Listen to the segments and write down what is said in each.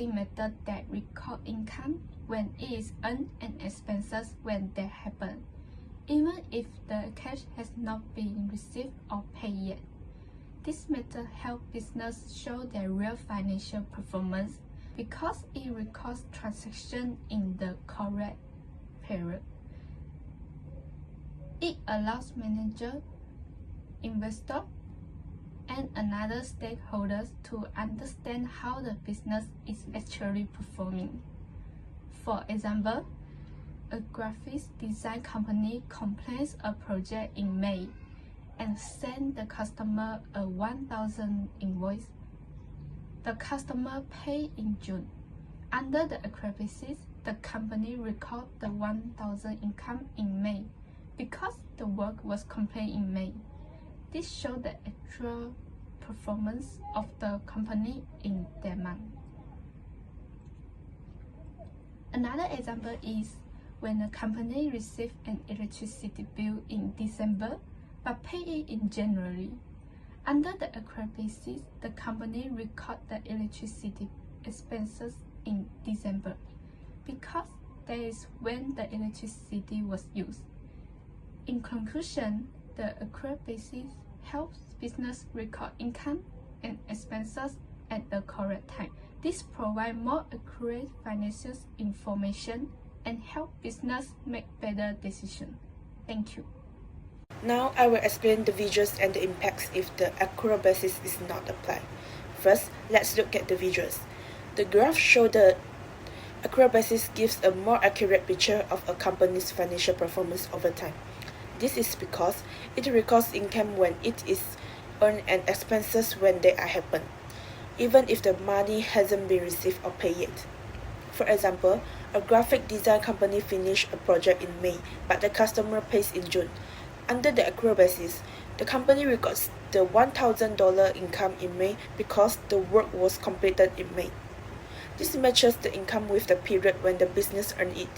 using methods that record income when it is earned and expenses when they happen, even if the cash has not been received or paid yet. This method helps business show their real financial performance because it records transactions in the correct period. It allows managers, investors, and another stakeholders to understand how the business is actually performing. For example, a graphics design company completes a project in May and sends the customer a 1,000 invoice. The customer paid in June. Under the accrual basis, the company records the 1,000 income in May because the work was completed in May. This shows the actual performance of the company in that month. Another example is when a company receives an electricity bill in December but paid it in January. Under the accrual basis, the company records the electricity expenses in December because that is when the electricity was used. In conclusion, the accrual basis helps business record income and expenses at the correct time. This provides more accurate financial information and help business make better decisions. Thank you. Now I will explain the visuals and the impacts if the accrual basis is not applied. First, let's look at the visuals. The graph shows the accrual basis gives a more accurate picture of a company's financial performance over time. This is because it records income when it is earned and expenses when they are happen, even if the money hasn't been received or paid yet. For example, a graphic design company finished a project in May, but the customer pays in June. Under the accrual basis, the company records the $1,000 income in May because the work was completed in May. This matches the income with the period when the business earned it.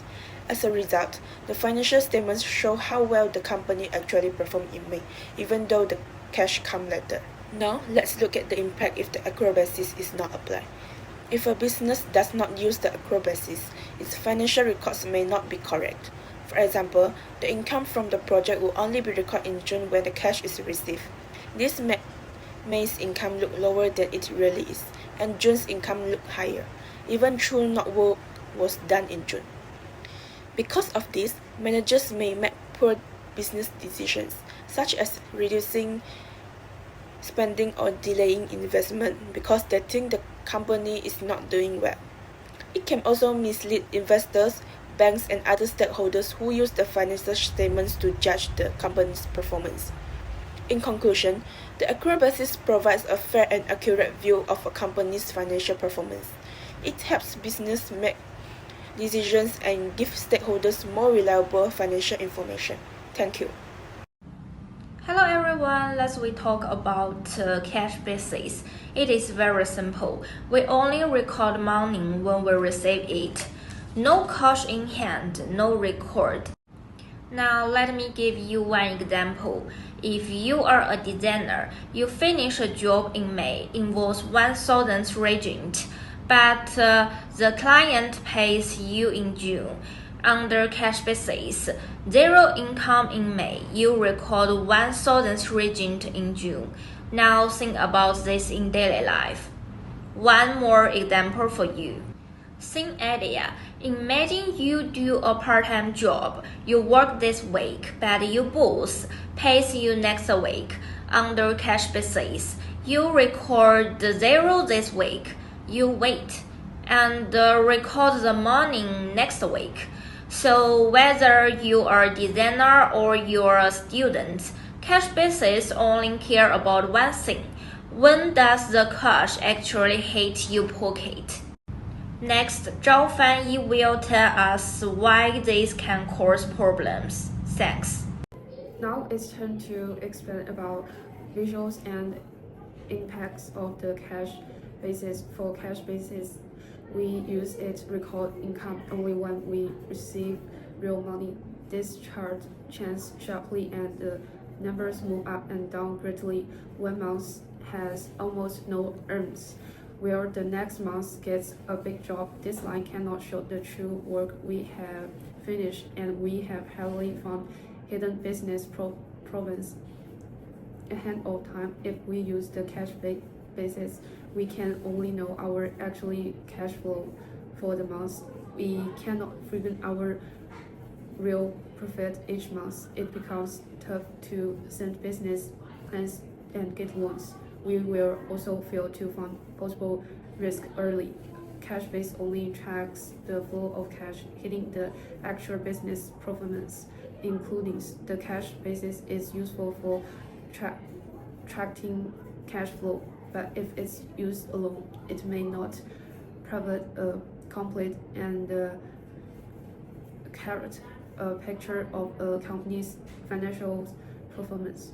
As a result, the financial statements show how well the company actually performed in May, even though the cash comes later. Now, let's look at the impact if the accrual basis is not applied. If a business does not use the accrual basis, its financial records may not be correct. For example, the income from the project will only be recorded in June when the cash is received. This makes May's income look lower than it really is, and June's income look higher, even though not work was done in June. Because of this, managers may make poor business decisions, such as reducing spending or delaying investment because they think the company is not doing well. It can also mislead investors, banks, and other stakeholders who use the financial statements to judge the company's performance. In conclusion, the accrual basis provides a fair and accurate view of a company's financial performance. It helps business make decisions and give stakeholders more reliable financial information. Thank you. Hello everyone, let's talk about cash basis. It is very simple. We only record money when we receive it. No cash in hand, no record. Now let me give you one example. If you are a designer, you finish a job in May, invoice 1,000 regent, but the client pays you in June. Under cash basis, zero income in May, you record 1,000 regent in June. Now think about this in daily life. One more example for you. Same idea. Imagine you do a part-time job. You work this week, but your boss pays you next week. Under cash basis, you record the zero this week. You wait and record the money next week. So whether you are a designer or you're a student, cash basis only care about one thing. When does the cash actually hit your pocket? Next, Zhao Fanyi will tell us why this can cause problems. Thanks. Now it's time to explain about visuals and impacts of the cash basis. For cash basis, we use it to record income only when we receive real money. This chart changes sharply and the numbers move up and down greatly when month has almost no earnings. where the next month gets a big job. This line cannot show the true work we have finished, and we have heavily found hidden business problems ahead of time. If we use the cash basis, we can only know our actually cash flow for the month. We cannot figure our real profit each month. It becomes tough to send business plans and get loans. We will also fail to find possible risk early. Cash base only tracks the flow of cash, hitting the actual business performance, including the cash basis is useful for tracking cash flow, but if it's used alone, it may not provide a complete and accurate picture of a company's financial performance.